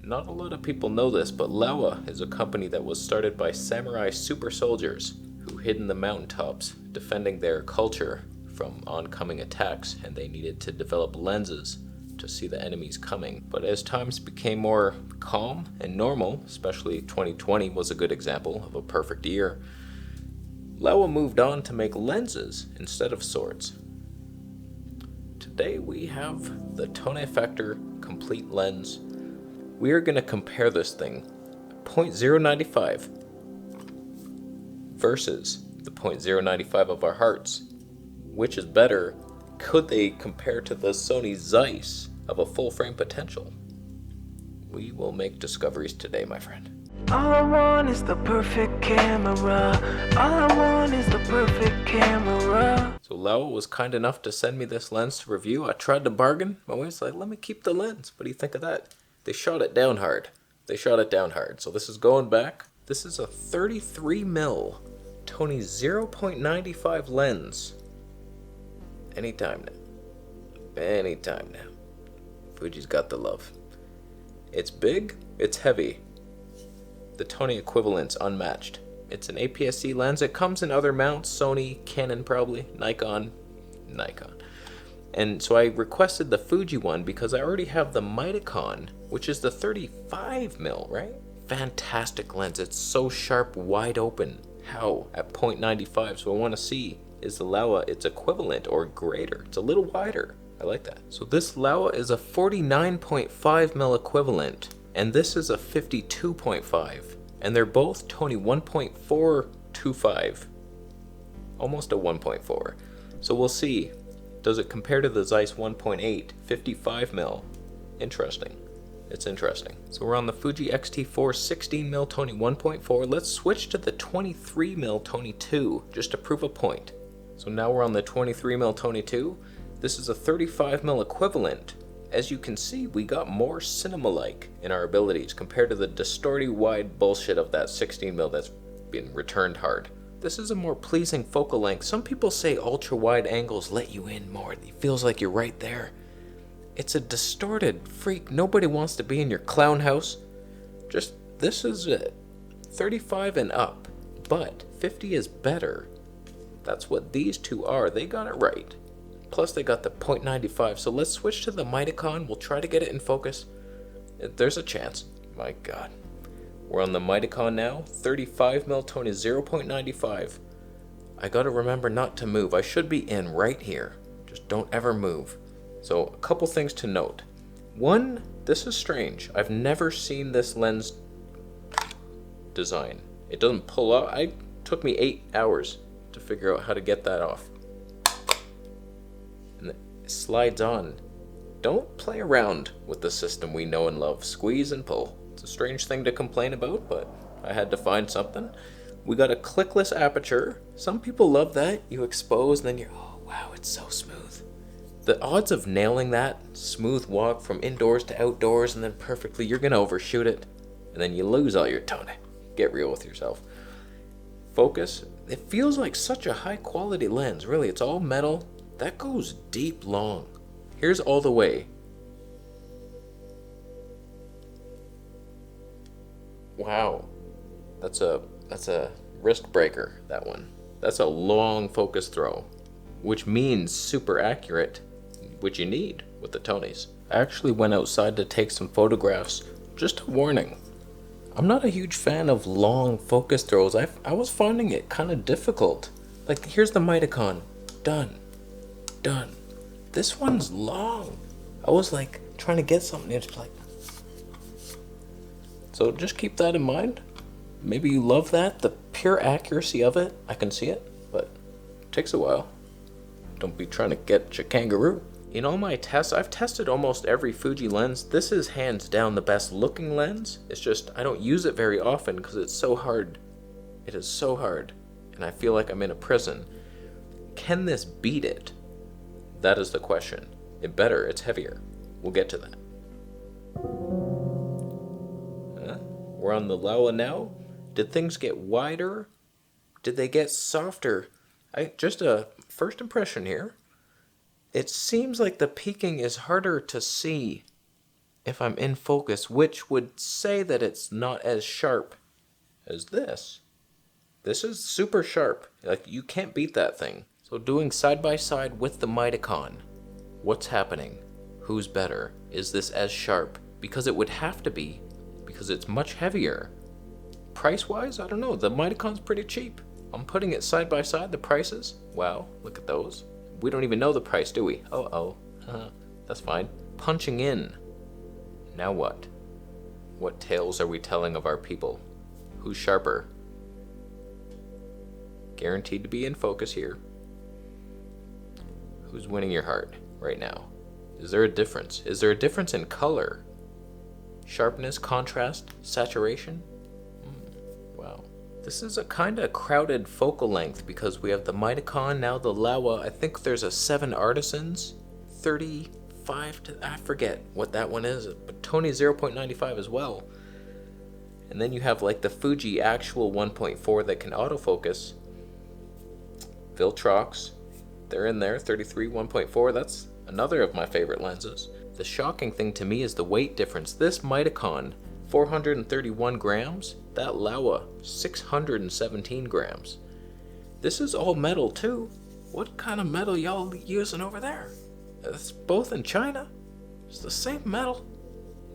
Not a lot of people know this, but Laowa is a company that was started by samurai super soldiers who hid in the mountaintops defending their culture from oncoming attacks, and they needed to develop lenses to see the enemies coming. But as times became more calm and normal, especially 2020 was a good example of a perfect year, Laowa moved on to make lenses instead of swords. Today we have the Tone Effector Complete Lens. We are going to compare this thing, 0.095 versus the 0.095 of our hearts. Which is better? Could they compare to the Sony Zeiss of a full frame potential? We will make discoveries today, my friend. All I want is the perfect camera. All I want is the perfect camera. So Laowa was kind enough to send me this lens to review. I tried to bargain. My wife's like, let me keep the lens. What do you think of that? They shot it down hard. So this is going back. This is a 33mm Tony 0.95 lens. Anytime now. Fuji's got the love. It's big, it's heavy. The Tony equivalent's unmatched. It's an APS-C lens. It comes in other mounts, Sony, Canon probably, Nikon. And so I requested the Fuji one because I already have the Mitakon, which is the 35mm, right? Fantastic lens. It's so sharp, wide open. How? At 0.95. So I want to see, is the Laowa its equivalent or greater? It's a little wider. I like that. So this Laowa is a 49.5mm equivalent, and this is a 52.5. And they're both Tony 1.425. Almost a 1.4. So we'll see. Does it compare to the Zeiss 1.8, 55mm? Interesting. It's interesting. So we're on the Fuji XT4 16mm Tony 1.4. Let's switch to the 23mm Tony 2 just to prove a point. So now we're on the 23mm Tony 2. This is a 35mm equivalent. As you can see, we got more cinema-like in our abilities compared to the distorted wide bullshit of that 16mm that's been returned hard. This is a more pleasing focal length. Some people say ultra-wide angles let you in more. It feels like you're right there. It's a distorted freak. Nobody wants to be in your clown house. Just, this is it. 35 and up, but 50 is better. That's what these two are. They got it right. Plus they got the 0.95. So let's switch to the Mitakon. We'll try to get it in focus. There's a chance. My God. We're on the Mitakon now. 35mm Tony 0.95. I gotta remember not to move. I should be in right here. Just don't ever move. So a couple things to note. One, this is strange. I've never seen this lens design. It doesn't pull out. It took me 8 hours to figure out how to get that off. And it slides on. Don't play around with the system we know and love. Squeeze and pull. It's a strange thing to complain about, but I had to find something. We got a clickless aperture. Some people love that. You expose and then you're, oh wow, it's so smooth. The odds of nailing that smooth walk from indoors to outdoors and then perfectly, you're gonna overshoot it. And then you lose all your tone. Get real with yourself. Focus. It feels like such a high quality lens. Really, it's all metal. That goes deep long. Here's all the way. Wow, that's a risk breaker, that one. That's a long focus throw, which means super accurate, which you need with the Tonys. I actually went outside to take some photographs. Just a warning, I'm not a huge fan of long focus throws. I was finding it kind of difficult. Like, here's the Mitakon, done. This one's long. I was like trying to get something, it's like, so just keep that in mind. Maybe you love that, the pure accuracy of it. I can see it, but it takes a while. Don't be trying to get your kangaroo. In all my tests, I've tested almost every Fuji lens. This is hands down the best looking lens. It's just, I don't use it very often because it's so hard. It is so hard, and I feel like I'm in a prison. Can this beat it? That is the question. It better, it's heavier. We'll get to that. We're on the Laowa now. Did things get wider? Did they get softer? Just a first impression here. It seems like the peaking is harder to see. if I'm in focus, which would say that it's not as sharp as this. This is super sharp. Like, you can't beat that thing. So doing side by side with the Mitakon, what's happening? Who's better? Is this as sharp? Because it would have to be, because it's much heavier. Price-wise, I don't know. The Mitakon's pretty cheap. I'm putting it side by side, the prices. Wow, look at those. We don't even know the price, do we? Oh, that's fine. Punching in. Now what? What tales are we telling of our people? Who's sharper? Guaranteed to be in focus here. Who's winning your heart right now? Is there a difference? Is there a difference in color? Sharpness, contrast, saturation? Wow. This is a kind of crowded focal length because we have the Mitakon, now the Laowa. I think there's a 7 Artisans, 35 to, I forget what that one is, but Tony 0.95 as well. And then you have like the Fuji actual 1.4 that can autofocus. Viltrox, they're in there, 33 1.4, that's another of my favorite lenses. The shocking thing to me is the weight difference. This Mitakon, 431 grams, that Laowa, 617 grams. This is all metal too. What kind of metal y'all using over there? It's both in China. It's the same metal.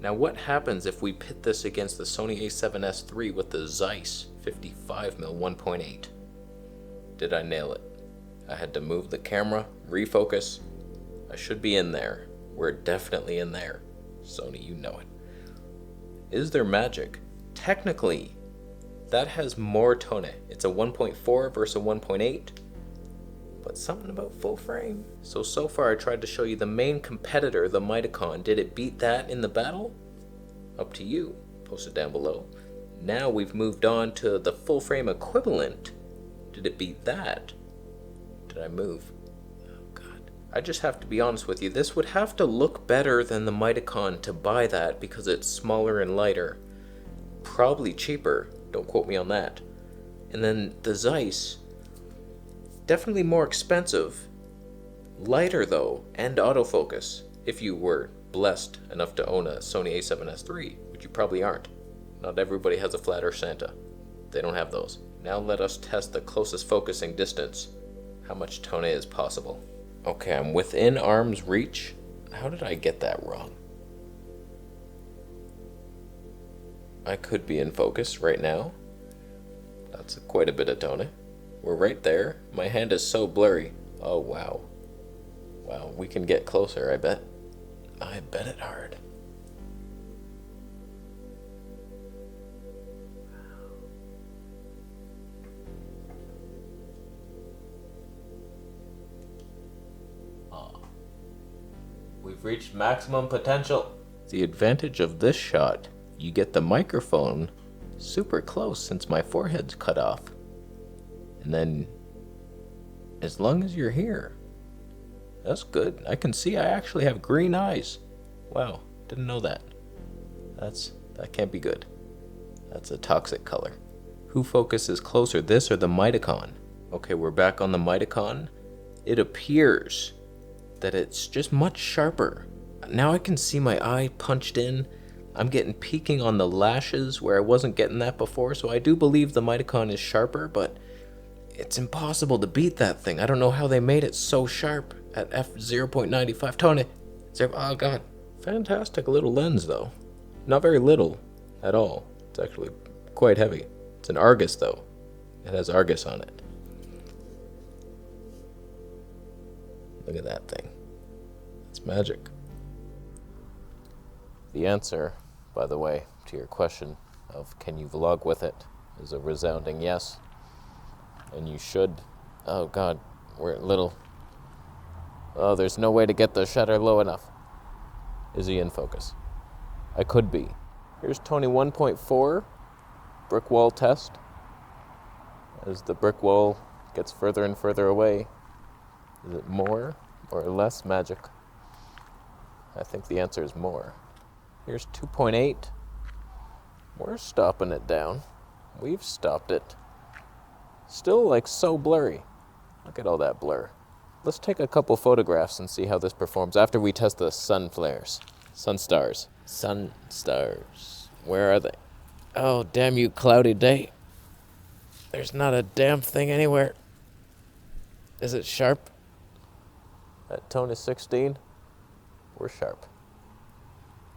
Now what happens if we pit this against the Sony a7S III with the Zeiss 55mm 1.8? Did I nail it? I had to move the camera, refocus. I should be in there. We're definitely in there. Sony, you know it. Is there magic? Technically, that has more tone. It's a 1.4 versus a 1.8. But something about full frame. So far I tried to show you the main competitor, the Mitakon. Did it beat that in the battle? Up to you. Post it down below. Now we've moved on to the full frame equivalent. Did it beat that? Did I move? Oh god. I just have to be honest with you. This would have to look better than the Mitakon to buy that because it's smaller and lighter. Probably cheaper. Don't quote me on that. And then the Zeiss, definitely more expensive. Lighter though, and autofocus. If you were blessed enough to own a Sony a7S III, which you probably aren't. Not everybody has a flat Earth Santa. They don't have those. Now let us test the closest focusing distance. How much tone is possible? Okay, I'm within arm's reach. How did I get that wrong? I could be in focus right now. That's quite a bit of tone. We're right there. My hand is so blurry. Oh, wow. Wow, we can get closer, I bet. I bet it hard. We've reached maximum potential. The advantage of this shot, you get the microphone super close since my forehead's cut off. And then, as long as you're here, that's good. I can see I actually have green eyes. Wow, didn't know that. That can't be good. That's a toxic color. Who focuses closer, this or the Mitakon? Okay, we're back on the Mitakon. It appears that it's just much sharper. Now I can see my eye punched in. I'm getting peaking on the lashes where I wasn't getting that before, so I do believe the Mitakon is sharper, but it's impossible to beat that thing. I don't know how they made it so sharp at f0.95. Tony, oh god. Fantastic little lens though. Not very little at all. It's actually quite heavy. It's an Argus though. It has Argus on it. Look at that thing. It's magic. The answer, by the way, to your question of can you vlog with it is a resounding yes. And you should. Oh god, we're little. Oh, there's no way to get the shutter low enough. Is he in focus? I could be. Here's Tony 1.4 brick wall test. As the brick wall gets further and further away, is it more or less magic? I think the answer is more. Here's 2.8. We're stopping it down. We've stopped it. Still like so blurry. Look at all that blur. Let's take a couple photographs and see how this performs after we test the sun flares, sun stars. Sun stars. Where are they? Oh, damn you, cloudy day. There's not a damn thing anywhere. Is it sharp? That tone is 16. We're sharp.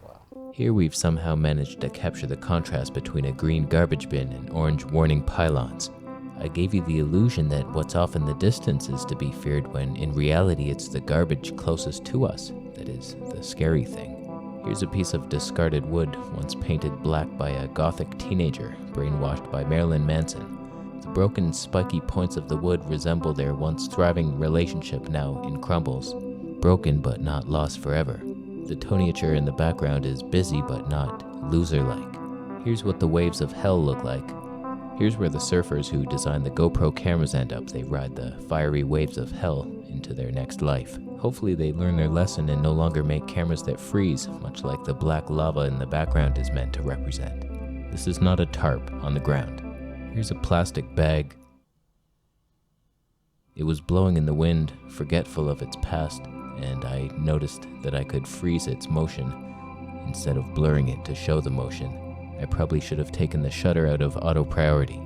Wow. Here we've somehow managed to capture the contrast between a green garbage bin and orange warning pylons. I gave you the illusion that what's off in the distance is to be feared when in reality it's the garbage closest to us that is the scary thing. Here's a piece of discarded wood once painted black by a gothic teenager brainwashed by Marilyn Manson. The broken spiky points of the wood resemble their once thriving relationship now in crumbles. Broken but not lost forever. The toniature in the background is busy but not loser-like. Here's what the waves of hell look like. Here's where the surfers who designed the GoPro cameras end up. They ride the fiery waves of hell into their next life. Hopefully they learn their lesson and no longer make cameras that freeze, much like the black lava in the background is meant to represent. This is not a tarp on the ground. Here's a plastic bag. It was blowing in the wind, forgetful of its past, and I noticed that I could freeze its motion instead of blurring it to show the motion. I probably should have taken the shutter out of auto priority.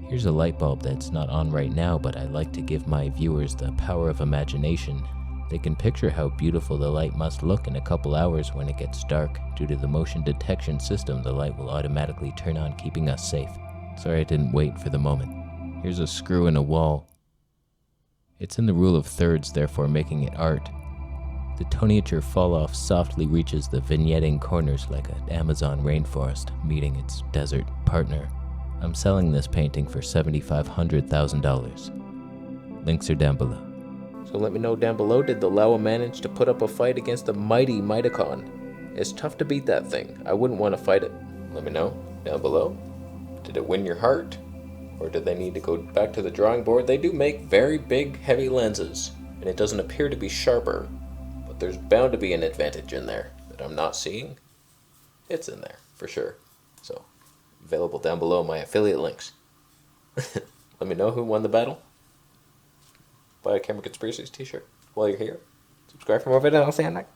Here's a light bulb that's not on right now, but I like to give my viewers the power of imagination. They can picture how beautiful the light must look in a couple hours when it gets dark. Due to the motion detection system, the light will automatically turn on, keeping us safe. Sorry I didn't wait for the moment. Here's a screw in a wall. It's in the rule of thirds, therefore making it art. The toniature fall-off softly reaches the vignetting corners like an Amazon rainforest meeting its desert partner. I'm selling this painting for $7,500,000. Links are down below. So let me know down below, did the Laowa manage to put up a fight against the mighty Mitakon? It's tough to beat that thing. I wouldn't want to fight it. Let me know down below. Did it win your heart? Or did they need to go back to the drawing board? They do make very big, heavy lenses, and it doesn't appear to be sharper. But there's bound to be an advantage in there that I'm not seeing. It's in there, for sure. So, available down below my affiliate links. Let me know who won the battle. Buy a Camera Conspiracies t-shirt while you're here. Subscribe for more videos, and I'll see you next.